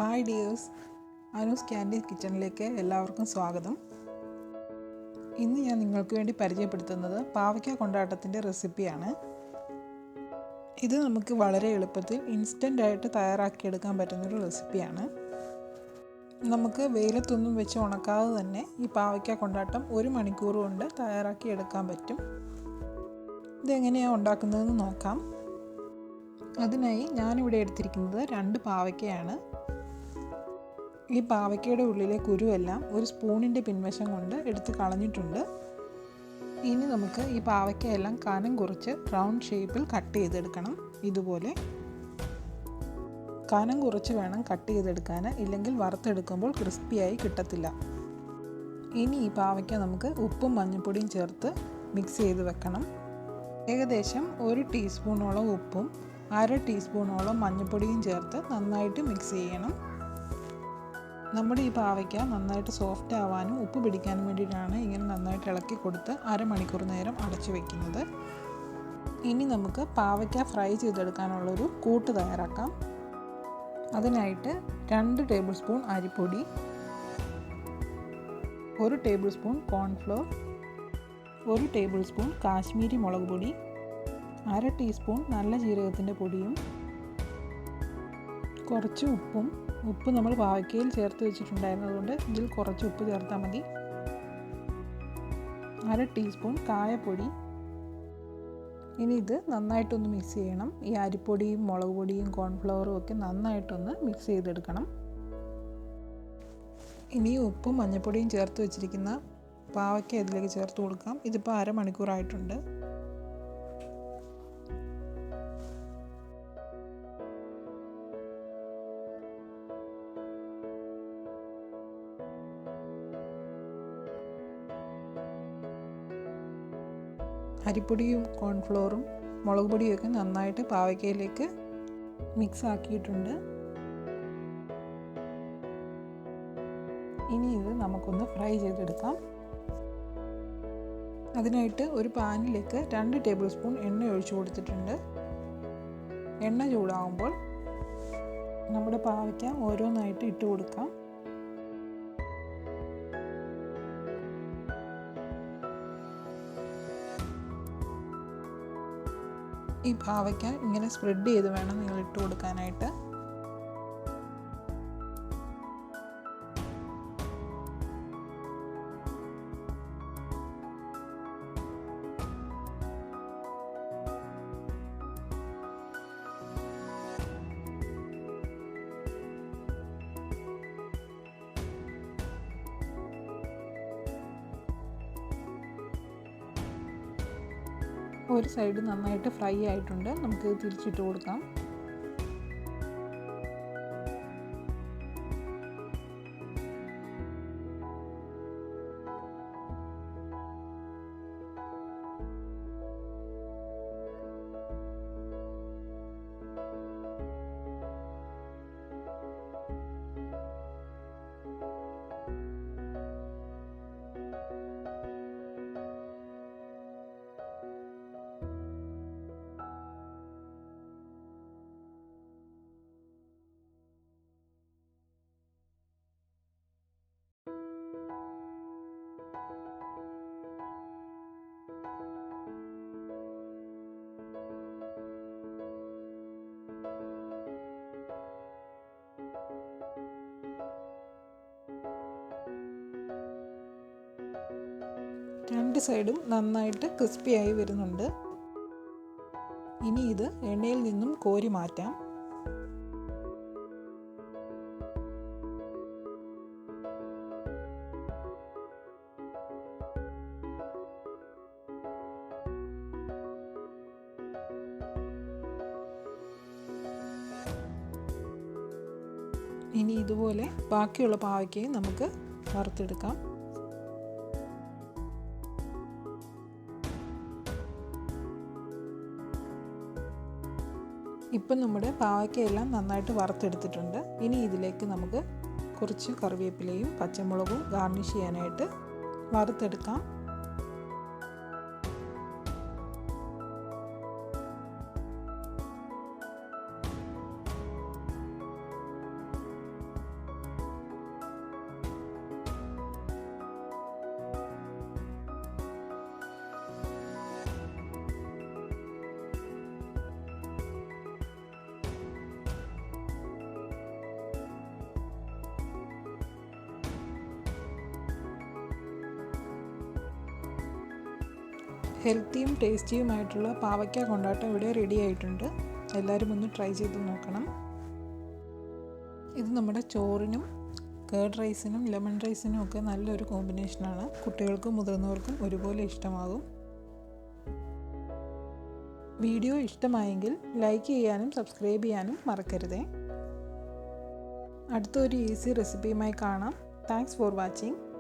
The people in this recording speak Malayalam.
ഹായ് ഡിയേഴ്സ്, അനൂസ് ക്യാൻഡി കിച്ചണിലേക്ക് എല്ലാവർക്കും സ്വാഗതം. ഇന്ന് ഞാൻ നിങ്ങൾക്ക് വേണ്ടി പരിചയപ്പെടുത്തുന്നത് പാവയ്ക്ക കൊണ്ടാട്ടത്തിൻ്റെ റെസിപ്പിയാണ്. ഇത് നമുക്ക് വളരെ എളുപ്പത്തിൽ ഇൻസ്റ്റൻ്റായിട്ട് തയ്യാറാക്കിയെടുക്കാൻ പറ്റുന്നൊരു റെസിപ്പിയാണ്. നമുക്ക് വെയിലത്തൊന്നും വെച്ച് ഉണക്കാതെ തന്നെ ഈ പാവയ്ക്ക കൊണ്ടാട്ടം 1 മണിക്കൂർ കൊണ്ട് തയ്യാറാക്കി എടുക്കാൻ പറ്റും. ഇതെങ്ങനെയാണ് ഉണ്ടാക്കുന്നതെന്ന് നോക്കാം. അതിനായി ഞാനിവിടെ എടുത്തിരിക്കുന്നത് 2 പാവയ്ക്കയാണ്. ഈ പാവയ്ക്കയുടെ ഉള്ളിലെ കുരുവെല്ലാം ഒരു സ്പൂണിൻ്റെ പിൻവശം കൊണ്ട് എടുത്ത് കളഞ്ഞിട്ടുണ്ട്. ഇനി നമുക്ക് ഈ പാവയ്ക്കയെല്ലാം കനം കുറച്ച് റൗണ്ട് ഷേപ്പിൽ കട്ട് ചെയ്തെടുക്കണം. ഇതുപോലെ കനം കുറച്ച് വേണം കട്ട് ചെയ്തെടുക്കാൻ, ഇല്ലെങ്കിൽ വറുത്തെടുക്കുമ്പോൾ ക്രിസ്പിയായി കിട്ടത്തില്ല. ഇനി ഈ പാവയ്ക്ക നമുക്ക് ഉപ്പും മഞ്ഞൾപ്പൊടിയും ചേർത്ത് മിക്സ് ചെയ്ത് വെക്കണം. ഏകദേശം 1 ടീസ്പൂണോളം ഉപ്പും 1/2 ടീസ്പൂണോളം മഞ്ഞൾപ്പൊടിയും ചേർത്ത് നന്നായിട്ട് മിക്സ് ചെയ്യണം. നമ്മുടെ ഈ പാവയ്ക്ക നന്നായിട്ട് സോഫ്റ്റ് ആവാനും ഉപ്പ് പിടിക്കാനും വേണ്ടിയിട്ടാണ് ഇങ്ങനെ നന്നായിട്ട് ഇളക്കി കൊടുത്ത് 1/2 മണിക്കൂർ നേരം അടച്ചു വയ്ക്കുന്നത്. ഇനി നമുക്ക് പാവയ്ക്ക ഫ്രൈ ചെയ്തെടുക്കാനുള്ളൊരു കൂട്ട് തയ്യാറാക്കാം. അതിനായിട്ട് 2 ടേബിൾ സ്പൂൺ അരിപ്പൊടി, 1 table spoon cornflour, 1 table spoon Kashmiri മുളക് പൊടി, 1/2 ടീസ്പൂൺ നല്ല ജീരകത്തിൻ്റെ പൊടിയും, കുറച്ച് ഉപ്പും. ഉപ്പ് നമ്മൾ പാവയ്ക്കയിൽ ചേർത്ത് വെച്ചിട്ടുണ്ടായിരുന്നതുകൊണ്ട് ഇതിൽ കുറച്ച് ഉപ്പ് ചേർത്താൽ മതി. 1/2 ടീസ്പൂൺ കായപ്പൊടി. ഇനി ഇത് നന്നായിട്ടൊന്ന് മിക്സ് ചെയ്യണം. ഈ അരിപ്പൊടിയും മുളക് പൊടിയും കോൺഫ്ലവറും ഒക്കെ നന്നായിട്ടൊന്ന് മിക്സ് ചെയ്തെടുക്കണം. ഇനി ഉപ്പും മഞ്ഞൾപ്പൊടിയും ചേർത്ത് വെച്ചിരിക്കുന്ന പാവയ്ക്ക ഇതിലേക്ക് ചേർത്ത് കൊടുക്കാം. ഇതിപ്പോൾ 1/2 മണിക്കൂറായിട്ടുണ്ട്. അരിപ്പൊടിയും കോൺഫ്ലോറും മുളക് പൊടിയൊക്കെ നന്നായിട്ട് പാവയ്ക്കയിലേക്ക് മിക്സ് ആക്കിയിട്ടുണ്ട്. ഇനി ഇത് നമുക്കൊന്ന് ഫ്രൈ ചെയ്തെടുക്കാം. അതിനായിട്ട് ഒരു പാനിലേക്ക് 2 ടേബിൾ സ്പൂൺ എണ്ണ ഒഴിച്ചു കൊടുത്തിട്ടുണ്ട്. എണ്ണ ചൂടാകുമ്പോൾ നമ്മുടെ പാവയ്ക്ക ഓരോന്നായിട്ട് ഇട്ട് കൊടുക്കാം. ഈ പാവയ്ക്ക ഇങ്ങനെ സ്പ്രെഡ് ചെയ്ത് വേണം നിങ്ങൾ ഇട്ട് കൊടുക്കാനായിട്ട്. ഒരു സൈഡ് നന്നായിട്ട് ഫ്രൈ ആയിട്ടുണ്ട്. നമുക്ക് തിരിച്ചിട്ട് കൊടുക്കാം. രണ്ട് സൈഡും നന്നായിട്ട് ക്രിസ്പിയായി വരുന്നുണ്ട്. ഇനി ഇത് എണ്ണയിൽ നിന്നും കോരി മാറ്റാം. ഇനി ഇതുപോലെ ബാക്കിയുള്ള പാവയ്ക്കയും നമുക്ക് വറുത്തെടുക്കാം. ഇപ്പം നമ്മുടെ പാവയ്ക്കയെല്ലാം നന്നായിട്ട് വറുത്തെടുത്തിട്ടുണ്ട്. ഇനി ഇതിലേക്ക് നമുക്ക് കുറച്ച് കറിവേപ്പിലയും പച്ചമുളകും ഗാർണിഷ് ചെയ്യാനായിട്ട് വറുത്തെടുക്കാം. ഹെൽത്തിയും ടേസ്റ്റിയുമായിട്ടുള്ള പാവയ്ക്ക കൊണ്ടാട്ടം ഇവിടെ റെഡി ആയിട്ടുണ്ട്. എല്ലാവരും ഒന്ന് ട്രൈ ചെയ്ത് നോക്കണം. ഇത് നമ്മുടെ ചോറിനും കേർഡ് റൈസിനും ലെമൺ റൈസിനും ഒക്കെ നല്ലൊരു കോമ്പിനേഷനാണ്. കുട്ടികൾക്കും മുതിർന്നവർക്കും ഒരുപോലെ ഇഷ്ടമാകും. വീഡിയോ ഇഷ്ടമായെങ്കിൽ ലൈക്ക് ചെയ്യാനും സബ്സ്ക്രൈബ് ചെയ്യാനും മറക്കരുതേ. അടുത്തൊരു ഈസി റെസിപ്പിയുമായി കാണാം. Thanks for watching.